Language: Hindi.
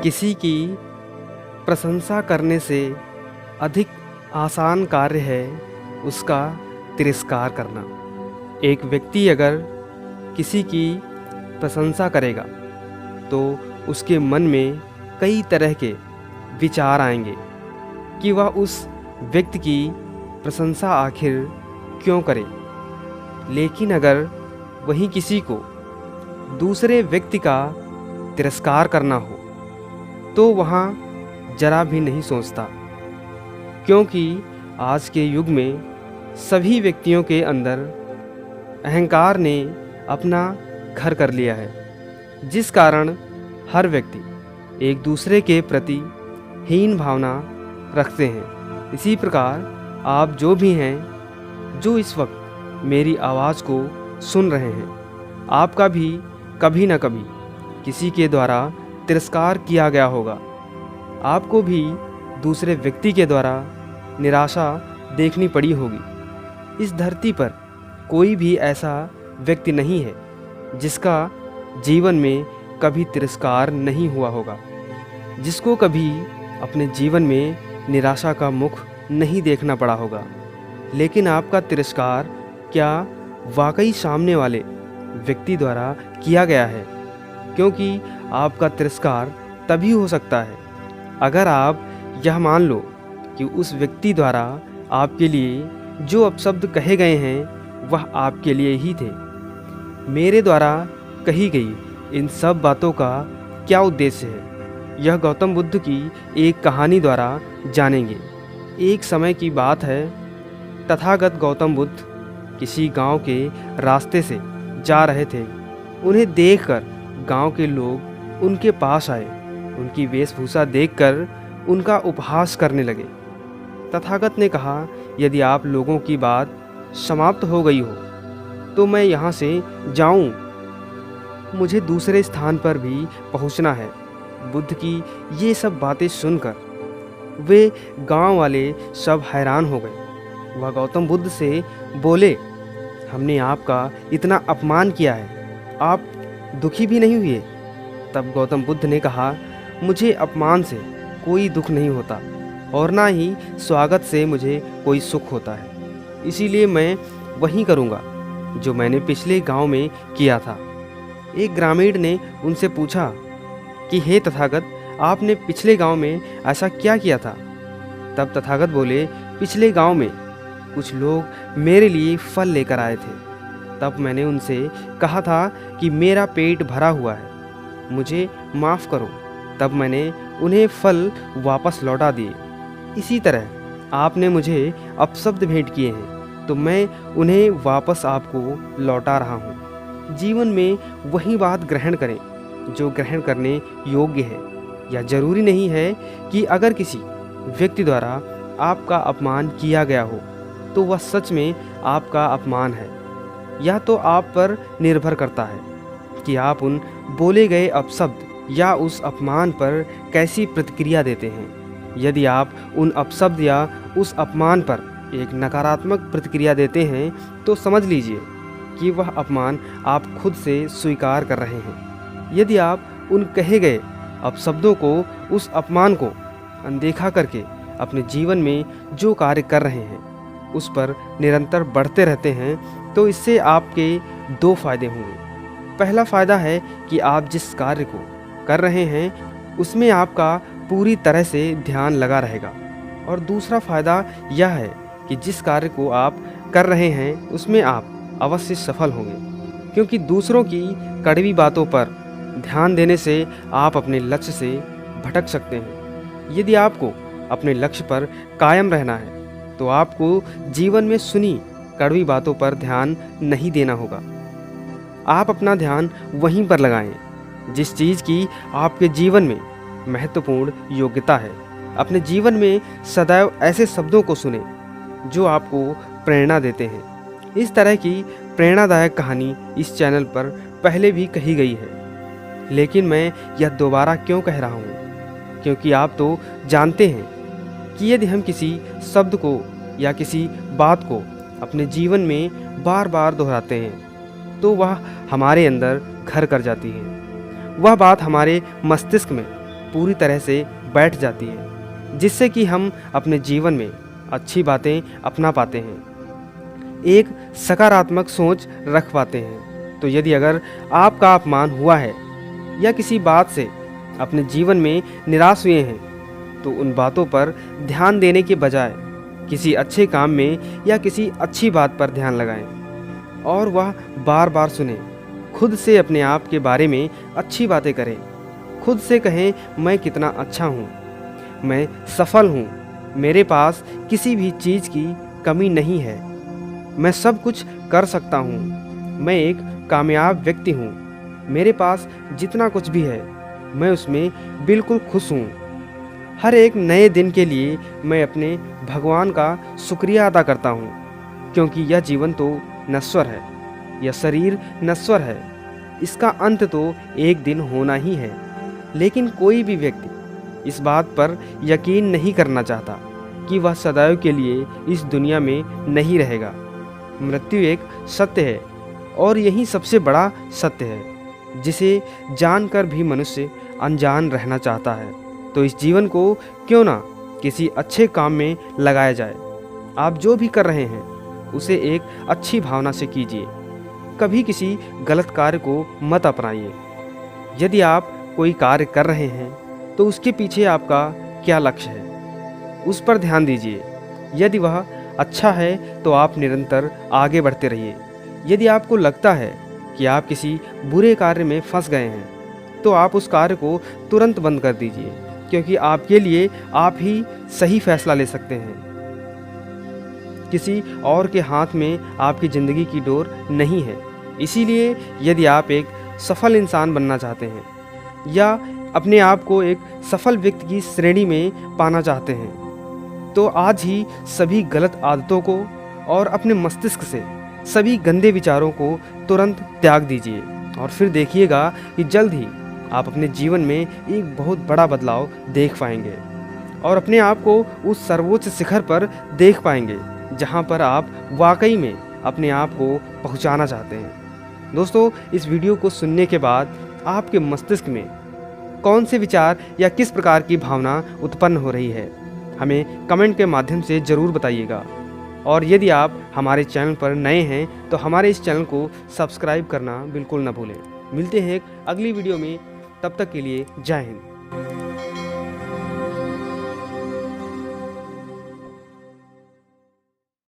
किसी की प्रशंसा करने से अधिक आसान कार्य है उसका तिरस्कार करना। एक व्यक्ति अगर किसी की प्रशंसा करेगा तो उसके मन में कई तरह के विचार आएंगे कि वह उस व्यक्ति की प्रशंसा आखिर क्यों करे। लेकिन अगर वहीं किसी को दूसरे व्यक्ति का तिरस्कार करना हो तो वहाँ जरा भी नहीं सोचता, क्योंकि आज के युग में सभी व्यक्तियों के अंदर अहंकार ने अपना घर कर लिया है, जिस कारण हर व्यक्ति एक दूसरे के प्रति हीन भावना रखते हैं। इसी प्रकार आप जो भी हैं, जो इस वक्त मेरी आवाज़ को सुन रहे हैं, आपका भी कभी न कभी किसी के द्वारा तिरस्कार किया गया होगा। आपको भी दूसरे व्यक्ति के द्वारा निराशा देखनी पड़ी होगी। इस धरती पर कोई भी ऐसा व्यक्ति नहीं है जिसका जीवन में कभी तिरस्कार नहीं हुआ होगा, जिसको कभी अपने जीवन में निराशा का मुख नहीं देखना पड़ा होगा। लेकिन आपका तिरस्कार क्या वाकई सामने वाले व्यक्ति द्वारा किया गया है? क्योंकि आपका तिरस्कार तभी हो सकता है अगर आप यह मान लो कि उस व्यक्ति द्वारा आपके लिए जो अपशब्द कहे गए हैं वह आपके लिए ही थे। मेरे द्वारा कही गई इन सब बातों का क्या उद्देश्य है, यह गौतम बुद्ध की एक कहानी द्वारा जानेंगे। एक समय की बात है, तथागत गौतम बुद्ध किसी गांव के रास्ते से जा रहे थे। उन्हें देखकर गांव के लोग उनके पास आए। उनकी वेशभूषा देखकर उनका उपहास करने लगे। तथागत ने कहा, यदि आप लोगों की बात समाप्त हो गई हो तो मैं यहाँ से जाऊँ, मुझे दूसरे स्थान पर भी पहुँचना है। बुद्ध की ये सब बातें सुनकर वे गांव वाले सब हैरान हो गए। वह गौतम बुद्ध से बोले, हमने आपका इतना अपमान किया है, आप दुखी भी नहीं हुए? तब गौतम बुद्ध ने कहा, मुझे अपमान से कोई दुख नहीं होता और ना ही स्वागत से मुझे कोई सुख होता है। इसीलिए मैं वही करूँगा जो मैंने पिछले गांव में किया था। एक ग्रामीण ने उनसे पूछा कि हे तथागत, आपने पिछले गांव में ऐसा क्या किया था? तब तथागत बोले, पिछले गांव में कुछ लोग मेरे लिए फल लेकर आए थे। तब मैंने उनसे कहा था कि मेरा पेट भरा हुआ है, मुझे माफ़ करो। तब मैंने उन्हें फल वापस लौटा दिए। इसी तरह आपने मुझे अपशब्द भेंट किए हैं तो मैं उन्हें वापस आपको लौटा रहा हूँ। जीवन में वही बात ग्रहण करें जो ग्रहण करने योग्य है। या जरूरी नहीं है कि अगर किसी व्यक्ति द्वारा आपका अपमान किया गया हो तो वह सच में आपका अपमान है। यह तो आप पर निर्भर करता है कि आप उन बोले गए अपशब्द या उस अपमान पर कैसी प्रतिक्रिया देते हैं। यदि आप उन अपशब्द या उस अपमान पर एक नकारात्मक प्रतिक्रिया देते हैं तो समझ लीजिए कि वह अपमान आप खुद से स्वीकार कर रहे हैं। यदि आप उन कहे गए अपशब्दों को, उस अपमान को अनदेखा करके अपने जीवन में जो कार्य कर रहे हैं उस पर निरंतर बढ़ते रहते हैं तो इससे आपके दो फायदे होंगे। पहला फ़ायदा है कि आप जिस कार्य को कर रहे हैं उसमें आपका पूरी तरह से ध्यान लगा रहेगा। और दूसरा फ़ायदा यह है कि जिस कार्य को आप कर रहे हैं उसमें आप अवश्य सफल होंगे, क्योंकि दूसरों की कड़वी बातों पर ध्यान देने से आप अपने लक्ष्य से भटक सकते हैं। यदि आपको अपने लक्ष्य पर कायम रहना है तो आपको जीवन में सुनी कड़वी बातों पर ध्यान नहीं देना होगा। आप अपना ध्यान वहीं पर लगाएं जिस चीज़ की आपके जीवन में महत्वपूर्ण योग्यता है। अपने जीवन में सदैव ऐसे शब्दों को सुने जो आपको प्रेरणा देते हैं। इस तरह की प्रेरणादायक कहानी इस चैनल पर पहले भी कही गई है, लेकिन मैं यह दोबारा क्यों कह रहा हूँ, क्योंकि आप तो जानते हैं कि यदि हम किसी शब्द को या किसी बात को अपने जीवन में बार बार दोहराते हैं तो वह हमारे अंदर घर कर जाती है। वह बात हमारे मस्तिष्क में पूरी तरह से बैठ जाती है, जिससे कि हम अपने जीवन में अच्छी बातें अपना पाते हैं, एक सकारात्मक सोच रख पाते हैं। तो यदि अगर आपका अपमान हुआ है या किसी बात से अपने जीवन में निराश हुए हैं, तो उन बातों पर ध्यान देने के बजाय किसी अच्छे काम में या किसी अच्छी बात पर ध्यान लगाएं और वह बार बार सुनें। खुद से अपने आप के बारे में अच्छी बातें करें। खुद से कहें, मैं कितना अच्छा हूँ, मैं सफल हूँ, मेरे पास किसी भी चीज़ की कमी नहीं है, मैं सब कुछ कर सकता हूँ, मैं एक कामयाब व्यक्ति हूँ, मेरे पास जितना कुछ भी है मैं उसमें बिल्कुल खुश हूँ। हर एक नए दिन के लिए मैं अपने भगवान का शुक्रिया अदा करता हूँ, क्योंकि यह जीवन तो नश्वर है, यह शरीर नश्वर है, इसका अंत तो एक दिन होना ही है। लेकिन कोई भी व्यक्ति इस बात पर यकीन नहीं करना चाहता कि वह सदैव के लिए इस दुनिया में नहीं रहेगा। मृत्यु एक सत्य है और यही सबसे बड़ा सत्य है, जिसे जानकर भी मनुष्य अनजान रहना चाहता है। तो इस जीवन को क्यों ना किसी अच्छे काम में लगाया जाए। आप जो भी कर रहे हैं उसे एक अच्छी भावना से कीजिए। कभी किसी गलत कार्य को मत अपनाइए। यदि आप कोई कार्य कर रहे हैं तो उसके पीछे आपका क्या लक्ष्य है, उस पर ध्यान दीजिए। यदि वह अच्छा है तो आप निरंतर आगे बढ़ते रहिए। यदि आपको लगता है कि आप किसी बुरे कार्य में फंस गए हैं तो आप उस कार्य को तुरंत बंद कर दीजिए, क्योंकि आपके लिए आप ही सही फैसला ले सकते हैं। किसी और के हाथ में आपकी ज़िंदगी की डोर नहीं है। इसीलिए यदि आप एक सफल इंसान बनना चाहते हैं या अपने आप को एक सफल व्यक्ति की श्रेणी में पाना चाहते हैं, तो आज ही सभी गलत आदतों को और अपने मस्तिष्क से सभी गंदे विचारों को तुरंत त्याग दीजिए और फिर देखिएगा कि जल्द ही आप अपने जीवन में एक बहुत बड़ा बदलाव देख पाएंगे और अपने आप को उस सर्वोच्च शिखर पर देख पाएंगे जहां पर आप वाकई में अपने आप को पहुंचाना चाहते हैं। दोस्तों, इस वीडियो को सुनने के बाद आपके मस्तिष्क में कौन से विचार या किस प्रकार की भावना उत्पन्न हो रही है, हमें कमेंट के माध्यम से ज़रूर बताइएगा। और यदि आप हमारे चैनल पर नए हैं तो हमारे इस चैनल को सब्सक्राइब करना बिल्कुल न भूलें। मिलते हैं एक अगली वीडियो में, तब तक के लिए जय हिंद।